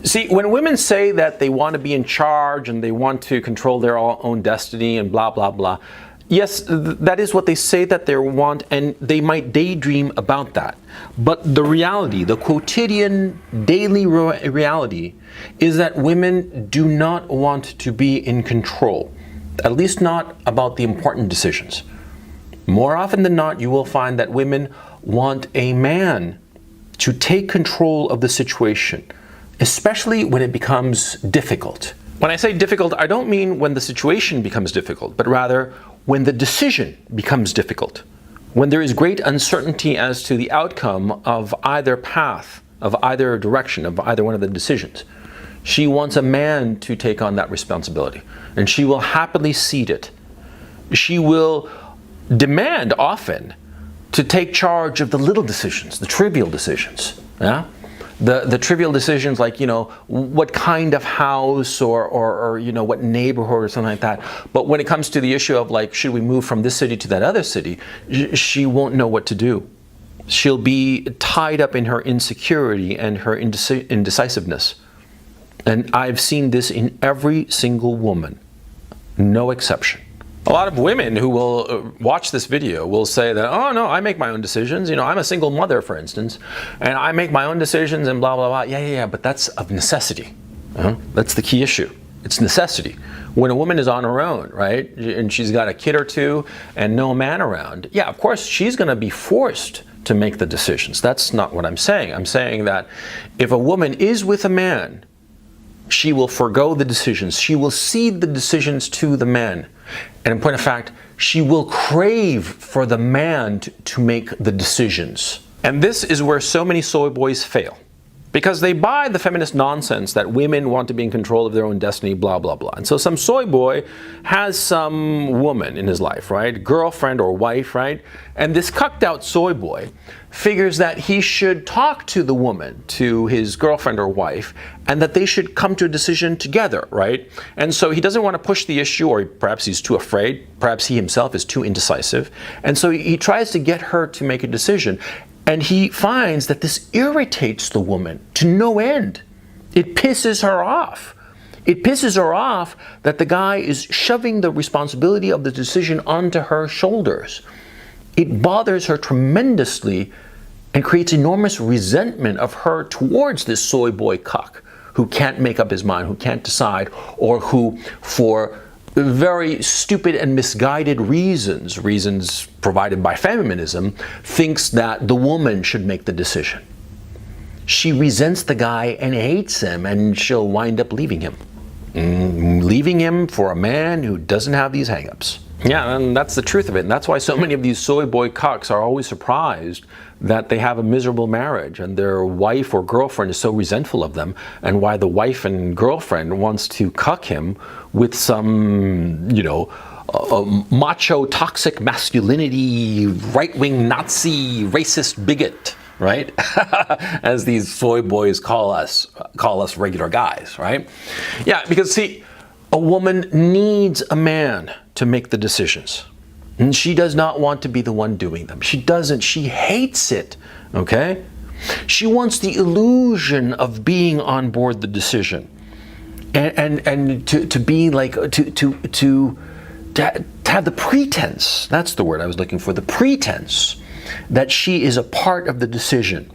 See, when women say that they want to be in charge and they want to control their own destiny and blah, blah, blah, yes, that is what they say that they want, and they might daydream about that. But the reality, the quotidian, daily reality, is that women do not want to be in control, at least not about the important decisions. More often than not, you will find that women want a man to take control of the situation, especially when it becomes difficult. When I say difficult, I don't mean when the situation becomes difficult, but rather when the decision becomes difficult, when there is great uncertainty as to the outcome of either path, of either direction, of either one of the decisions. She wants a man to take on that responsibility, and she will happily cede it. She will demand often to take charge of the little decisions, the trivial decisions. Yeah? The trivial decisions like, what kind of house or what neighborhood or something like that. But when it comes to the issue of like, should we move from this city to that other city, she won't know what to do. She'll be tied up in her insecurity and her indecisiveness. And I've seen this in every single woman, no exception. A lot of women who will watch this video will say that, oh no, I make my own decisions. I'm a single mother, for instance, and I make my own decisions and blah, blah, blah. Yeah, but that's of necessity. That's the key issue. It's necessity. When a woman is on her own, right, and she's got a kid or two and no man around, yeah, of course, she's going to be forced to make the decisions. That's not what I'm saying. I'm saying that if a woman is with a man, she will forego the decisions. She will cede the decisions to the man. And in point of fact, she will crave for the man to make the decisions. And this is where so many soy boys fail. Because they buy the feminist nonsense that women want to be in control of their own destiny, blah, blah, blah. And so some soy boy has some woman in his life, right? Girlfriend or wife, right? And this cucked out soy boy figures that he should talk to the woman, to his girlfriend or wife, and that they should come to a decision together, right? And so he doesn't want to push the issue, or perhaps he's too afraid, perhaps he himself is too indecisive. And so he tries to get her to make a decision. And he finds that this irritates the woman to no end. It pisses her off. It pisses her off that the guy is shoving the responsibility of the decision onto her shoulders. It bothers her tremendously and creates enormous resentment of her towards this soy boy cuck who can't make up his mind, who can't decide, or who, for very stupid and misguided reasons provided by feminism, thinks that the woman should make the decision. She resents the guy and hates him, and she'll wind up leaving him. Leaving him for a man who doesn't have these hang-ups. Yeah, and that's the truth of it. And that's why so many of these soy boy cucks are always surprised that they have a miserable marriage and their wife or girlfriend is so resentful of them, and why the wife and girlfriend wants to cuck him with some, macho, toxic masculinity, right-wing Nazi, racist bigot, right? As these soy boys call us regular guys, right? Yeah, because see, a woman needs a man to make the decisions. And she does not want to be the one doing them. She doesn't. She hates it, okay? She wants the illusion of being on board the decision. And to be like, to have the pretense, that's the word I was looking for, the pretense that she is a part of the decision.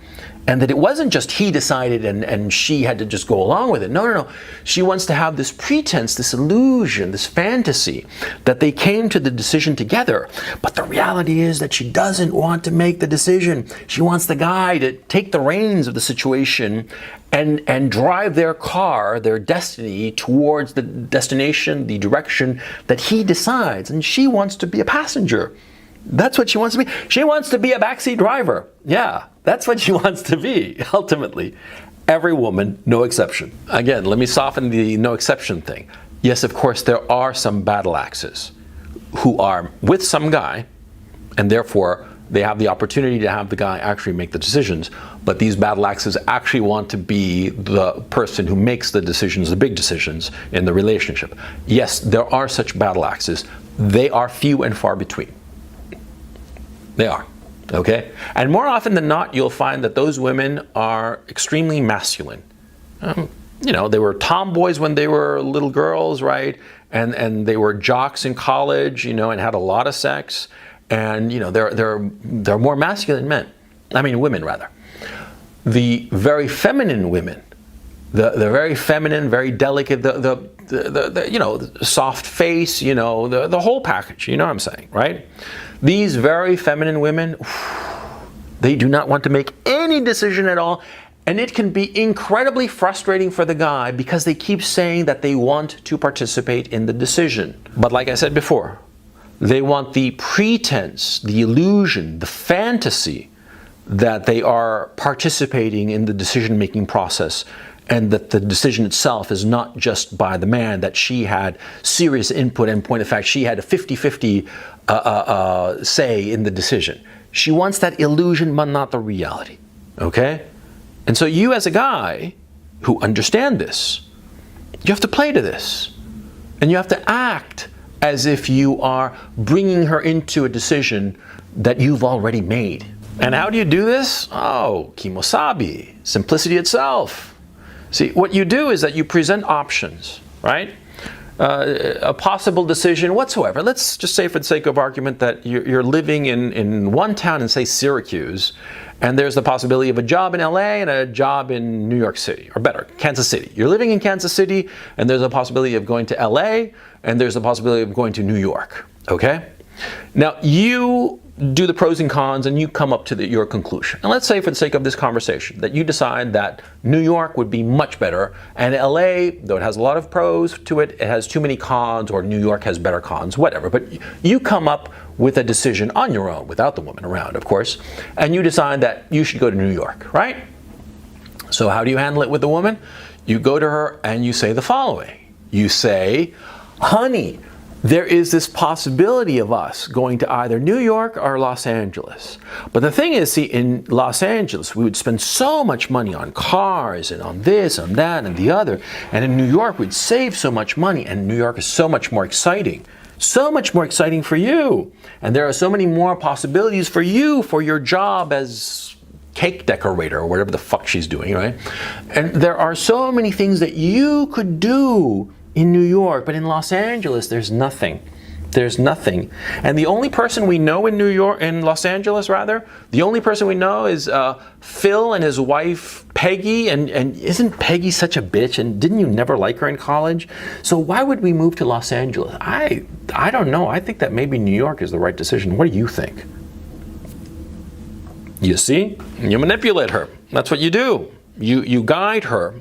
And that it wasn't just he decided and she had to just go along with it. No. She wants to have this pretense, this illusion, this fantasy that they came to the decision together. But the reality is that she doesn't want to make the decision. She wants the guy to take the reins of the situation and drive their car, their destiny, towards the destination, the direction that he decides. And she wants to be a passenger. That's what she wants to be. She wants to be a backseat driver. Yeah, that's what she wants to be, ultimately. Every woman, no exception. Again, let me soften the no exception thing. Yes, of course, there are some battle axes who are with some guy, and therefore they have the opportunity to have the guy actually make the decisions. But these battle axes actually want to be the person who makes the decisions, the big decisions in the relationship. Yes, there are such battle axes. They are few and far between. They are, okay? And more often than not, you'll find that those women are extremely masculine. they were tomboys when they were little girls, right? And they were jocks in college, and had a lot of sex. And, they're more masculine than men. I mean, women, rather. The very feminine women, the very feminine, very delicate, the soft face, the whole package, you know what I'm saying, right? These very feminine women, they do not want to make any decision at all. And it can be incredibly frustrating for the guy because they keep saying that they want to participate in the decision. But like I said before, they want the pretense, the illusion, the fantasy that they are participating in the decision-making process, and that the decision itself is not just by the man, that she had serious input, and point of fact, she had a 50-50 say in the decision. She wants that illusion, but not the reality, okay? And so you as a guy who understand this, you have to play to this. And you have to act as if you are bringing her into a decision that you've already made. And how do you do this? Oh, kimosabi, simplicity itself. See, what you do is that you present options, right? A possible decision whatsoever. Let's just say, for the sake of argument, that you're living in one town in, say, Syracuse, and there's the possibility of a job in LA and a job in New York City, or better, Kansas City. You're living in Kansas City, and there's a possibility of going to LA, and there's a possibility of going to New York, okay? Now, you do the pros and cons, and you come up to your conclusion. And let's say, for the sake of this conversation, that you decide that New York would be much better, and LA, though it has a lot of pros to it, it has too many cons, or New York has better cons, whatever. But you come up with a decision on your own, without the woman around, of course, and you decide that you should go to New York, right? So how do you handle it with the woman? You go to her and you say the following. You say, honey, there is this possibility of us going to either New York or Los Angeles. But the thing is, see, in Los Angeles, we would spend so much money on cars and on this and that and the other. And in New York, we'd save so much money. And New York is so much more exciting. So much more exciting for you. And there are so many more possibilities for you for your job as cake decorator or whatever the fuck she's doing, right? And there are so many things that you could do in New York, but in Los Angeles, there's nothing. There's nothing. And the only person we know in Los Angeles, the only person we know is Phil and his wife, Peggy. And isn't Peggy such a bitch? And didn't you never like her in college? So why would we move to Los Angeles? I don't know. I think that maybe New York is the right decision. What do you think? You see? You manipulate her. That's what you do. You guide her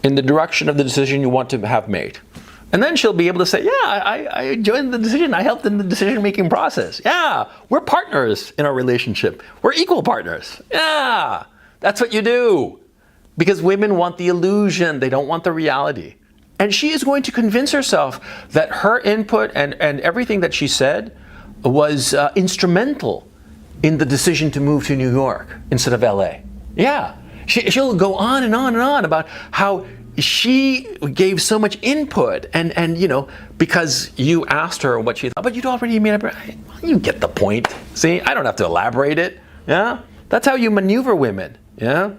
in the direction of the decision you want to have made. And then she'll be able to say, yeah, I joined the decision. I helped in the decision-making process. Yeah, we're partners in our relationship. We're equal partners. Yeah, that's what you do. Because women want the illusion. They don't want the reality. And she is going to convince herself that her input and everything that she said was instrumental in the decision to move to New York instead of LA. Yeah. She'll go on and on and on about how she gave so much input and because you asked her what she thought, but you'd already made up. You get the point. See, I don't have to elaborate it. Yeah, that's how you maneuver women. Yeah,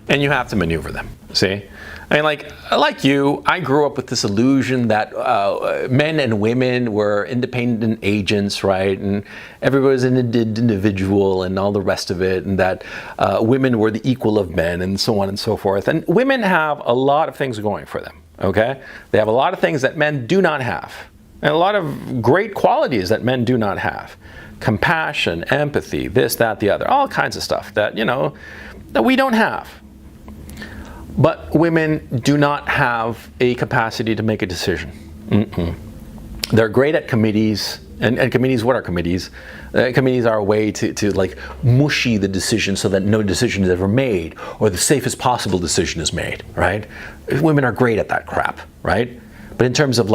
and you have to maneuver them. See, I mean, like you, I grew up with this illusion that men and women were independent agents, right? And everybody was an individual and all the rest of it, and that women were the equal of men and so on and so forth. And women have a lot of things going for them, okay? They have a lot of things that men do not have, and a lot of great qualities that men do not have. Compassion, empathy, this, that, the other, all kinds of stuff that, that we don't have. But women do not have a capacity to make a decision. They're great at committees. And committees, what are committees? Committees are a way to mushy the decision so that no decision is ever made, or the safest possible decision is made, right? Women are great at that crap, right? But in terms of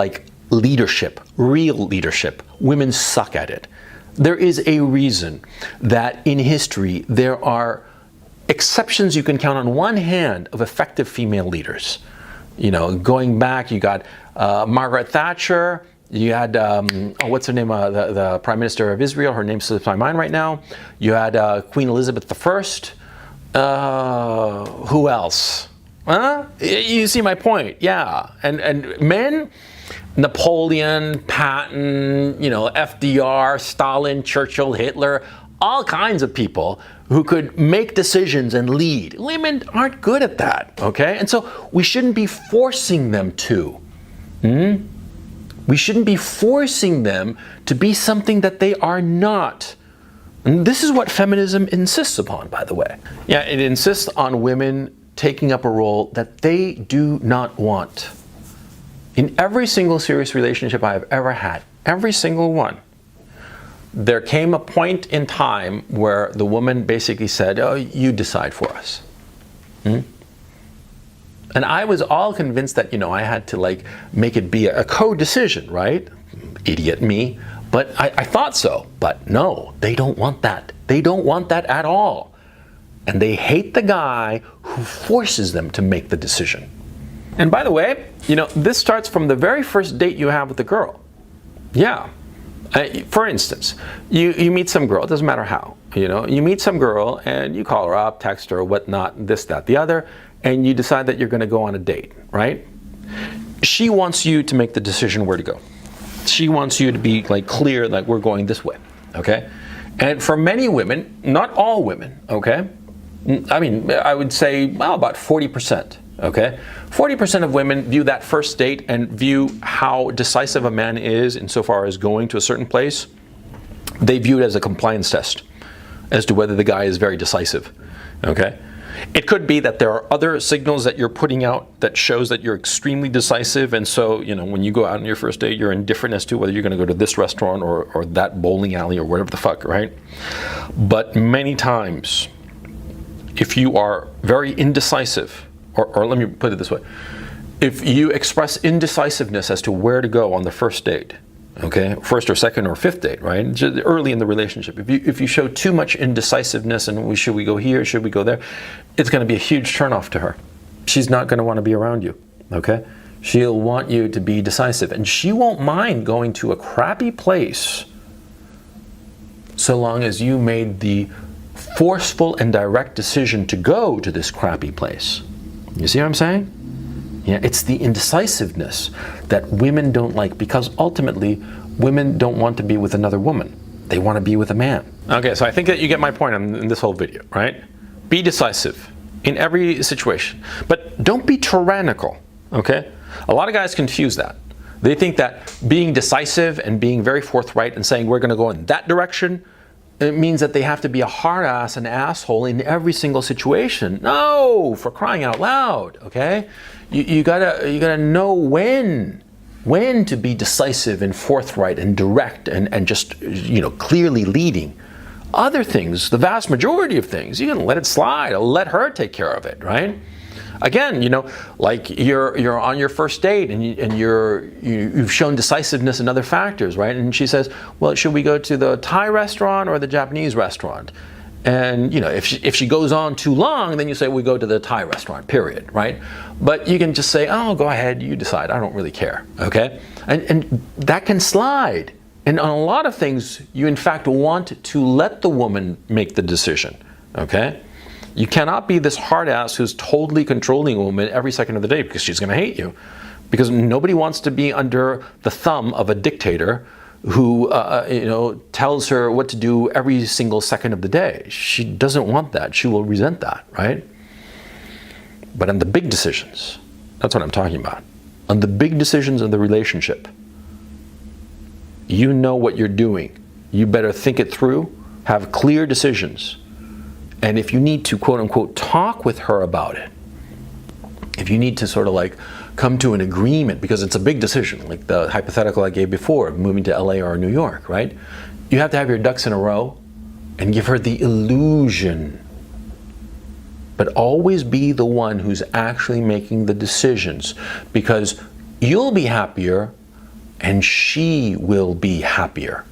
leadership, real leadership, women suck at it. There is a reason that in history there are exceptions you can count on one hand of effective female leaders. Going back, you got Margaret Thatcher, you had, what's her name, the Prime Minister of Israel, her name slips my mind right now. You had Queen Elizabeth I. Who else? Huh? You see my point? Yeah. And men, Napoleon, Patton, FDR, Stalin, Churchill, Hitler, all kinds of people who could make decisions and lead. Women aren't good at that, okay? And so we shouldn't be forcing them to. We shouldn't be forcing them to be something that they are not. And this is what feminism insists upon, by the way. Yeah, it insists on women taking up a role that they do not want. In every single serious relationship I have ever had, every single one, there came a point in time where the woman basically said, oh, you decide for us. And I was all convinced that, I had to make it be a co-decision, right? Idiot me. But I thought so. But no, they don't want that. They don't want that at all. And they hate the guy who forces them to make the decision. And by the way, this starts from the very first date you have with the girl. Yeah. For instance, you meet some girl, it doesn't matter how, you meet some girl and you call her up, text her, whatnot, this, that, the other, and you decide that you're going to go on a date, right? She wants you to make the decision where to go. She wants you to be clear, we're going this way, okay? And for many women, not all women, okay? I mean, I would say, about 40%. Okay, 40% of women view that first date and view how decisive a man is insofar as going to a certain place. They view it as a compliance test as to whether the guy is very decisive. Okay, it could be that there are other signals that you're putting out that shows that you're extremely decisive, and so when you go out on your first date, you're indifferent as to whether you're going to go to this restaurant or that bowling alley or whatever the fuck, right? But many times, if you are very indecisive, or let me put it this way, if you express indecisiveness as to where to go on the first date, okay, first or second or fifth date, right, just early in the relationship, if you show too much indecisiveness and should we go here, should we go there, it's going to be a huge turnoff to her. She's not going to want to be around you, okay? She'll want you to be decisive, and she won't mind going to a crappy place so long as you made the forceful and direct decision to go to this crappy place. You see what I'm saying? Yeah, it's the indecisiveness that women don't like, because ultimately women don't want to be with another woman. They want to be with a man. Okay, so I think that you get my point in this whole video, right? Be decisive in every situation, but don't be tyrannical, okay? A lot of guys confuse that. They think that being decisive and being very forthright and saying we're going to go in that direction, it means that they have to be a hard ass, an asshole in every single situation. No, for crying out loud, okay? You gotta know when to be decisive and forthright and direct and just clearly leading. Other things, the vast majority of things, you can let it slide or let her take care of it, right? Again, you're on your first date and you've shown decisiveness in other factors, right? And she says, well, should we go to the Thai restaurant or the Japanese restaurant? And if she goes on too long, then you say we go to the Thai restaurant, period, right? But you can just say, oh, go ahead, you decide, I don't really care, okay? And that can slide. And on a lot of things, you in fact want to let the woman make the decision, okay? You cannot be this hard ass who's totally controlling a woman every second of the day, because she's going to hate you. Because nobody wants to be under the thumb of a dictator who tells her what to do every single second of the day. She doesn't want that. She will resent that, right? But on the big decisions, that's what I'm talking about. On the big decisions of the relationship, you know what you're doing. You better think it through, have clear decisions. And if you need to, quote unquote, talk with her about it, if you need to sort of come to an agreement, because it's a big decision, like the hypothetical I gave before of moving to LA or New York, right? You have to have your ducks in a row and give her the illusion, but always be the one who's actually making the decisions, because you'll be happier and she will be happier.